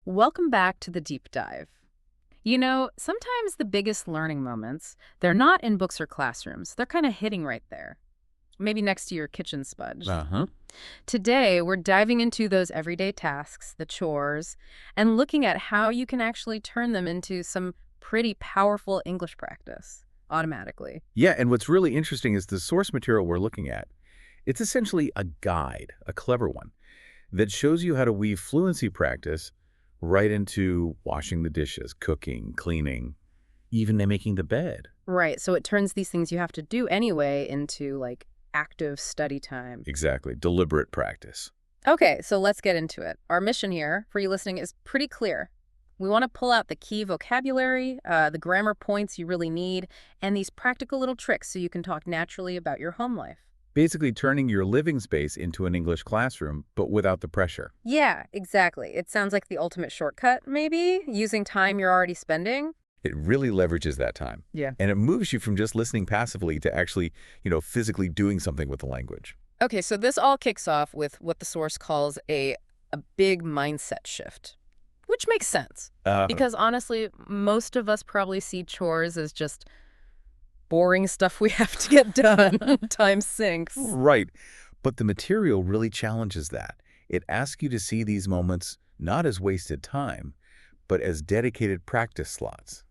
Welcome back to the deep dive. You know, sometimes the biggest learning moments, they're not in books or classrooms. They're kind of hitting right there, maybe next to your kitchen sponge. Uh-huh. Today, we're diving into those everyday tasks, the chores, and looking at how you can actually turn them into some pretty powerful English practice automatically. Yeah, and what's really interesting is the source material we're looking at. It's essentially a guide, a clever one, that shows you how to weave fluency practice right into washing the dishes, cooking, cleaning, even making the bed. Right, so it turns these things you have to do anyway into like active study time. Exactly, deliberate practice. Okay, so let's get into it. Our mission here for you listening is pretty clear. We want to pull out the key vocabulary, the grammar points you really need, and these practical little tricks so you can talk naturally about your home life. Basically turning your living space into an English classroom, but without the pressure. Yeah, exactly. It sounds like the ultimate shortcut, maybe, using time you're already spending. It really leverages that time. Yeah. And it moves you from just listening passively to actually, physically doing something with the language. Okay, so this all kicks off with what the source calls a big mindset shift, which makes sense. Because honestly, most of us probably see chores as just boring stuff we have to get done. Time sinks. Right. But the material really challenges that. It asks you to see these moments not as wasted time, but as dedicated practice slots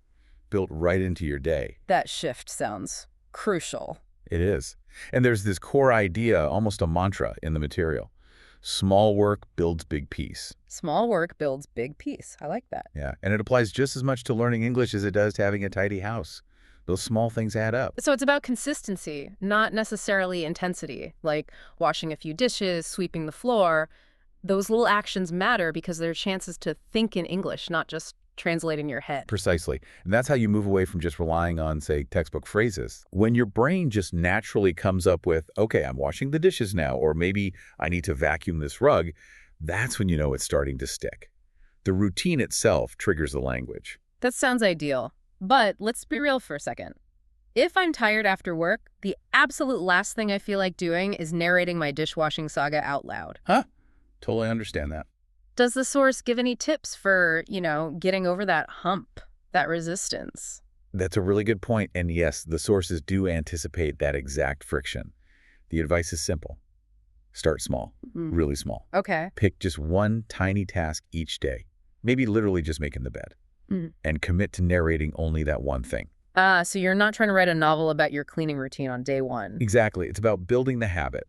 built right into your day. That shift sounds crucial. It is. And there's this core idea, almost a mantra in the material. Small work builds big peace. Small work builds big peace. I like that. Yeah. And it applies just as much to learning English as it does to having a tidy house. Those small things add up. So it's about consistency, not necessarily intensity, like washing a few dishes, sweeping the floor. Those little actions matter because they're chances to think in English, not just translate in your head. Precisely. And that's how you move away from just relying on, say, textbook phrases. When your brain just naturally comes up with, okay, I'm washing the dishes now, or maybe I need to vacuum this rug, that's when you know it's starting to stick. The routine itself triggers the language. That sounds ideal. But let's be real for a second. If I'm tired after work, the absolute last thing I feel like doing is narrating my dishwashing saga out loud. Huh? Totally understand that. Does the source give any tips for, getting over that hump, that resistance? That's a really good point. And yes, the sources do anticipate that exact friction. The advice is simple. Start small, really small. Okay. Pick just one tiny task each day, maybe literally just making the bed, and commit to narrating only that one thing. So you're not trying to write a novel about your cleaning routine on day one. Exactly. It's about building the habit.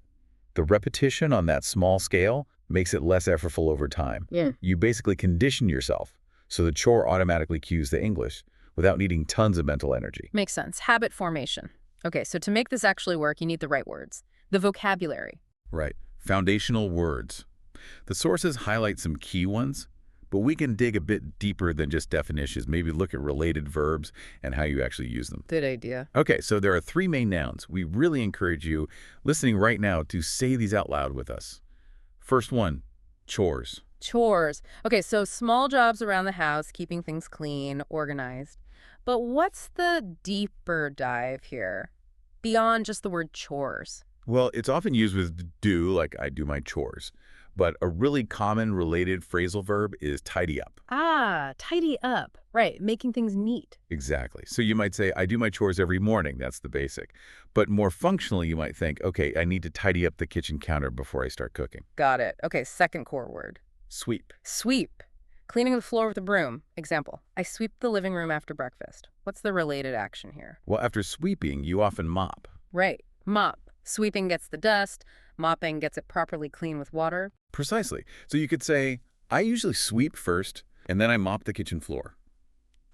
The repetition on that small scale makes it less effortful over time. Yeah. You basically condition yourself so the chore automatically cues the English without needing tons of mental energy. Makes sense. Habit formation. Okay, so to make this actually work, you need the right words. The vocabulary. Right. Foundational words. The sources highlight some key ones, but we can dig a bit deeper than just definitions, maybe look at related verbs and how you actually use them. Good idea. Okay, so there are three main nouns. We really encourage you listening right now to say these out loud with us. First one, chores. Chores. Okay, so small jobs around the house, keeping things clean, organized. But what's the deeper dive here? Beyond just the word chores. Well, it's often used with do, like I do my chores. But a really common related phrasal verb is tidy up. Ah, tidy up. Right, making things neat. Exactly. So you might say, I do my chores every morning. That's the basic. But more functionally, you might think, okay, I need to tidy up the kitchen counter before I start cooking. Got it. Okay, second core word. Sweep. Sweep. Cleaning the floor with a broom. Example, I sweep the living room after breakfast. What's the related action here? Well, after sweeping, you often mop. Right, mop. Sweeping gets the dust, mopping gets it properly clean with water. Precisely. So you could say, I usually sweep first, and then I mop the kitchen floor.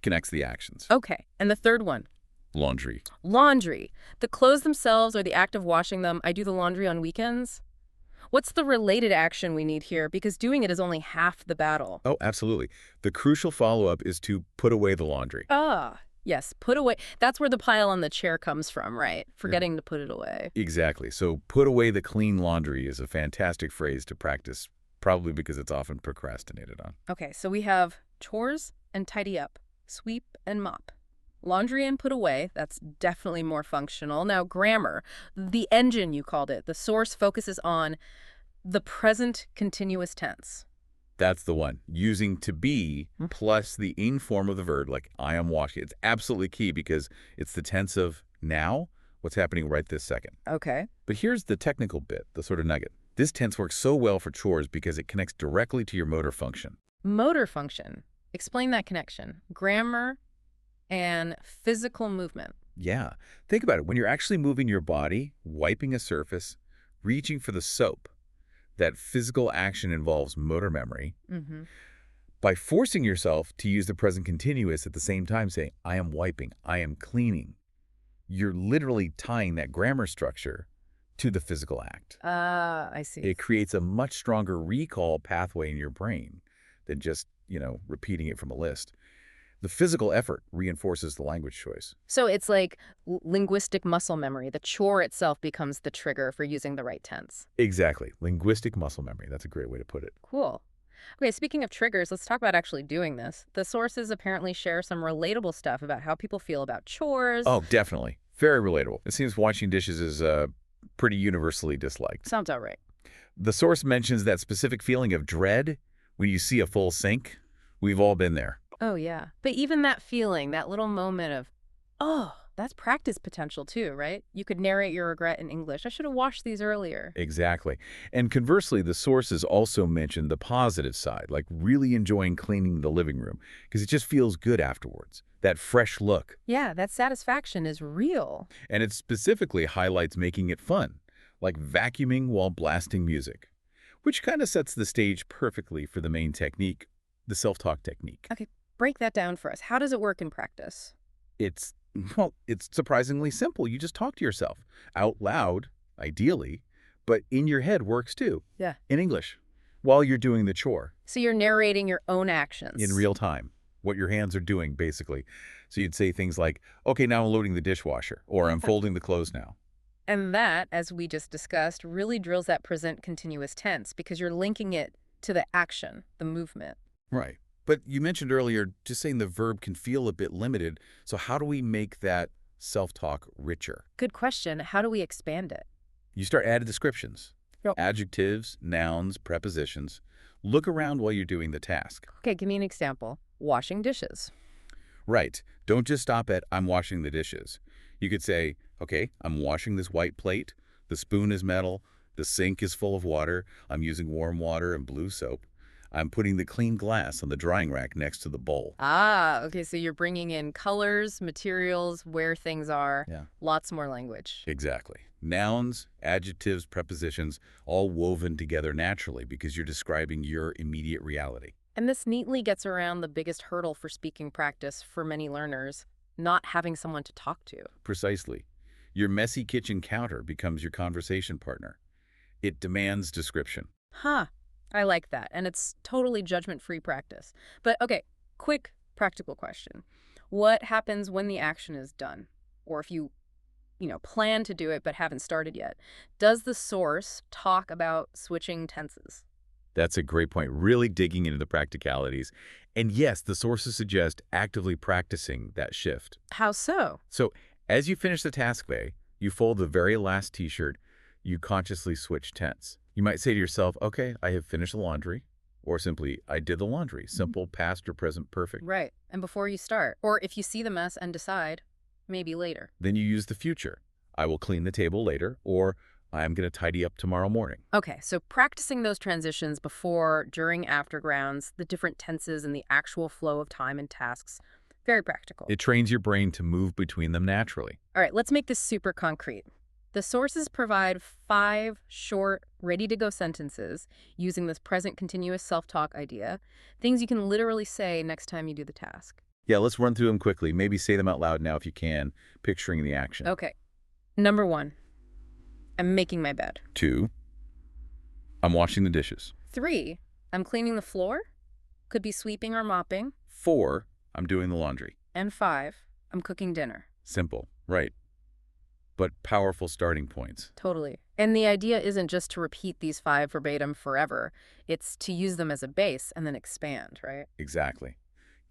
Connects the actions. Okay, and the third one. Laundry. Laundry. The clothes themselves or the act of washing them. I do the laundry on weekends. What's the related action we need here? Because doing it is only half the battle. Oh, absolutely. The crucial follow-up is to put away the laundry. Ah, yes, put away. That's where the pile on the chair comes from, right? Forgetting to put it away. Exactly. So put away the clean laundry is a fantastic phrase to practice, probably because it's often procrastinated on. Okay, so we have chores and tidy up, sweep and mop. Laundry and put away, that's definitely more functional. Now, grammar, the engine you called it, the source focuses on the present continuous tense. That's the one. Using to be Hmm. plus the ing form of the verb, like I am washing. It's absolutely key because it's the tense of now, what's happening right this second. Okay. But here's the technical bit, the sort of nugget. This tense works so well for chores because it connects directly to your motor function. Motor function. Explain that connection. Grammar and physical movement. Yeah. Think about it. When you're actually moving your body, wiping a surface, reaching for the soap, that physical action involves motor memory. Mm-hmm. By forcing yourself to use the present continuous at the same time, saying, I am wiping, I am cleaning, you're literally tying that grammar structure to the physical act. Ah, I see. It creates a much stronger recall pathway in your brain than just, repeating it from a list. The physical effort reinforces the language choice. So it's like linguistic muscle memory. The chore itself becomes the trigger for using the right tense. Exactly. Linguistic muscle memory. That's a great way to put it. Cool. Okay, speaking of triggers, let's talk about actually doing this. The sources apparently share some relatable stuff about how people feel about chores. Oh, definitely. Very relatable. It seems washing dishes is pretty universally disliked. Sounds all right. The source mentions that specific feeling of dread when you see a full sink. We've all been there. Oh, yeah. But even that feeling, that little moment of, oh, that's practice potential too, right? You could narrate your regret in English. I should have washed these earlier. Exactly. And conversely, the sources also mention the positive side, like really enjoying cleaning the living room, because it just feels good afterwards. That fresh look. Yeah, that satisfaction is real. And it specifically highlights making it fun, like vacuuming while blasting music, which kind of sets the stage perfectly for the main technique, the self-talk technique. Okay, break that down for us. How does it work in practice? It's surprisingly simple. You just talk to yourself out loud, ideally, but in your head works too. Yeah. In English, while you're doing the chore. So you're narrating your own actions. In real time, what your hands are doing, basically. So you'd say things like, okay, now I'm loading the dishwasher, or I'm folding the clothes now. And that, as we just discussed, really drills that present continuous tense because you're linking it to the action, the movement. Right. But you mentioned earlier just saying the verb can feel a bit limited. So how do we make that self-talk richer? Good question. How do we expand it? You start adding descriptions, Yep. adjectives, nouns, prepositions. Look around while you're doing the task. Okay, give me an example. Washing dishes. Right. Don't just stop at, I'm washing the dishes. You could say, okay, I'm washing this white plate. The spoon is metal. The sink is full of water. I'm using warm water and blue soap. I'm putting the clean glass on the drying rack next to the bowl. Ah, okay, so you're bringing in colors, materials, where things are. Yeah. Lots more language. Exactly. Nouns, adjectives, prepositions, all woven together naturally because you're describing your immediate reality. And this neatly gets around the biggest hurdle for speaking practice for many learners, not having someone to talk to. Precisely. Your messy kitchen counter becomes your conversation partner. It demands description. Huh. I like that. And it's totally judgment-free practice. But okay, quick practical question. What happens when the action is done? Or if you plan to do it but haven't started yet? Does the source talk about switching tenses? That's a great point, really digging into the practicalities. And yes, the sources suggest actively practicing that shift. How so? So as you finish the task bay, you fold the very last t-shirt, you consciously switch tense. You might say to yourself, okay, I have finished the laundry, or simply, I did the laundry. Simple, past or present perfect. Right. And before you start, or if you see the mess and decide, maybe later. Then you use the future. I will clean the table later, or I'm going to tidy up tomorrow morning. Okay, so practicing those transitions before, during, aftergrounds, the different tenses and the actual flow of time and tasks, very practical. It trains your brain to move between them naturally. All right, let's make this super concrete. The sources provide 5 short, ready-to-go sentences using this present continuous self-talk idea, things you can literally say next time you do the task. Yeah, let's run through them quickly. Maybe say them out loud now if you can, picturing the action. Okay. Number 1, I'm making my bed. 2, I'm washing the dishes. 3, I'm cleaning the floor. Could be sweeping or mopping. 4, I'm doing the laundry. And 5, I'm cooking dinner. Simple, right? But powerful starting points. Totally. And the idea isn't just to repeat these 5 verbatim forever. It's to use them as a base and then expand, right? Exactly.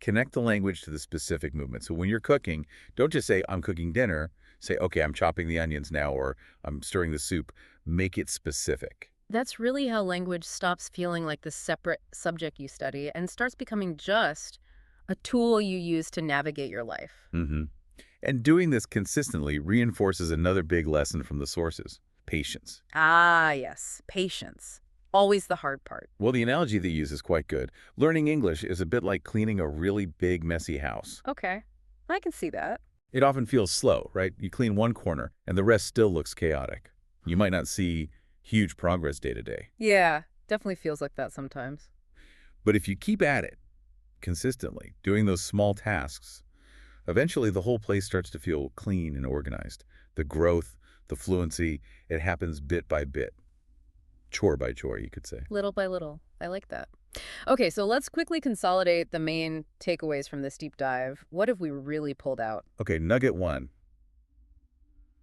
Connect the language to the specific movement. So when you're cooking, don't just say, I'm cooking dinner. Say, okay, I'm chopping the onions now, or I'm stirring the soup. Make it specific. That's really how language stops feeling like the separate subject you study and starts becoming just a tool you use to navigate your life. Hmm. And doing this consistently reinforces another big lesson from the sources: patience. Ah, yes, patience. Always the hard part. Well, the analogy they use is quite good. Learning English is a bit like cleaning a really big, messy house. Okay, I can see that. It often feels slow, right? You clean one corner, and the rest still looks chaotic. You might not see huge progress day to day. Yeah, definitely feels like that sometimes. But if you keep at it consistently, doing those small tasks, eventually the whole place starts to feel clean and organized. The growth, the fluency, it happens bit by bit, chore by chore, you could say. Little by little. I like that. Okay, so let's quickly consolidate the main takeaways from this deep dive. What have we really pulled out? Okay, nugget one.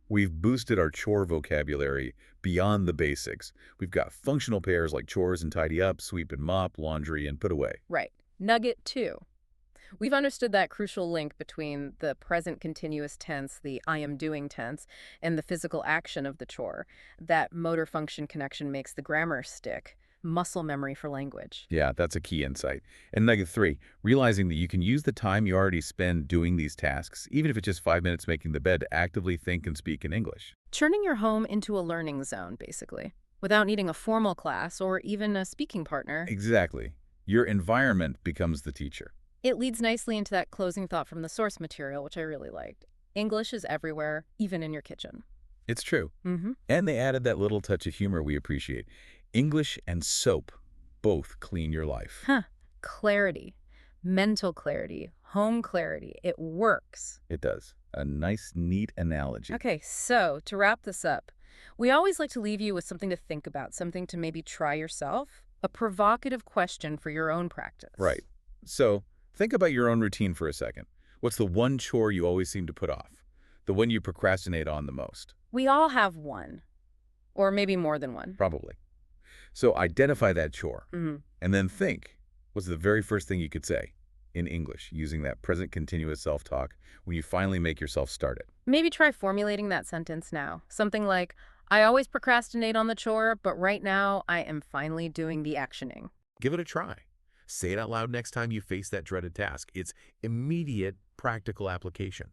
We've boosted our chore vocabulary beyond the basics. We've got functional pairs like chores and tidy up, sweep and mop, laundry and put away. Right. Nugget two. We've understood that crucial link between the present continuous tense, the I am doing tense, and the physical action of the chore. That motor function connection makes the grammar stick. Muscle memory for language. Yeah, that's a key insight. And nugget three, realizing that you can use the time you already spend doing these tasks, even if it's just 5 minutes making the bed, to actively think and speak in English. Turning your home into a learning zone, basically, without needing a formal class or even a speaking partner. Exactly. Your environment becomes the teacher. It leads nicely into that closing thought from the source material, which I really liked. English is everywhere, even in your kitchen. It's true. Mm-hmm. And they added that little touch of humor we appreciate. English and soap both clean your life. Huh. Clarity. Mental clarity. Home clarity. It works. It does. A nice, neat analogy. Okay, so to wrap this up, we always like to leave you with something to think about, something to maybe try yourself, a provocative question for your own practice. Right. So think about your own routine for a second. What's the one chore you always seem to put off? The one you procrastinate on the most? We all have one, or maybe more than one. Probably. So identify that chore Mm-hmm. and then think, what's the very first thing you could say in English using that present continuous self-talk when you finally make yourself start it? Maybe try formulating that sentence now. Something like, I always procrastinate on the chore, but right now I am finally doing the actioning. Give it a try. Say it out loud next time you face that dreaded task. It's immediate, practical application.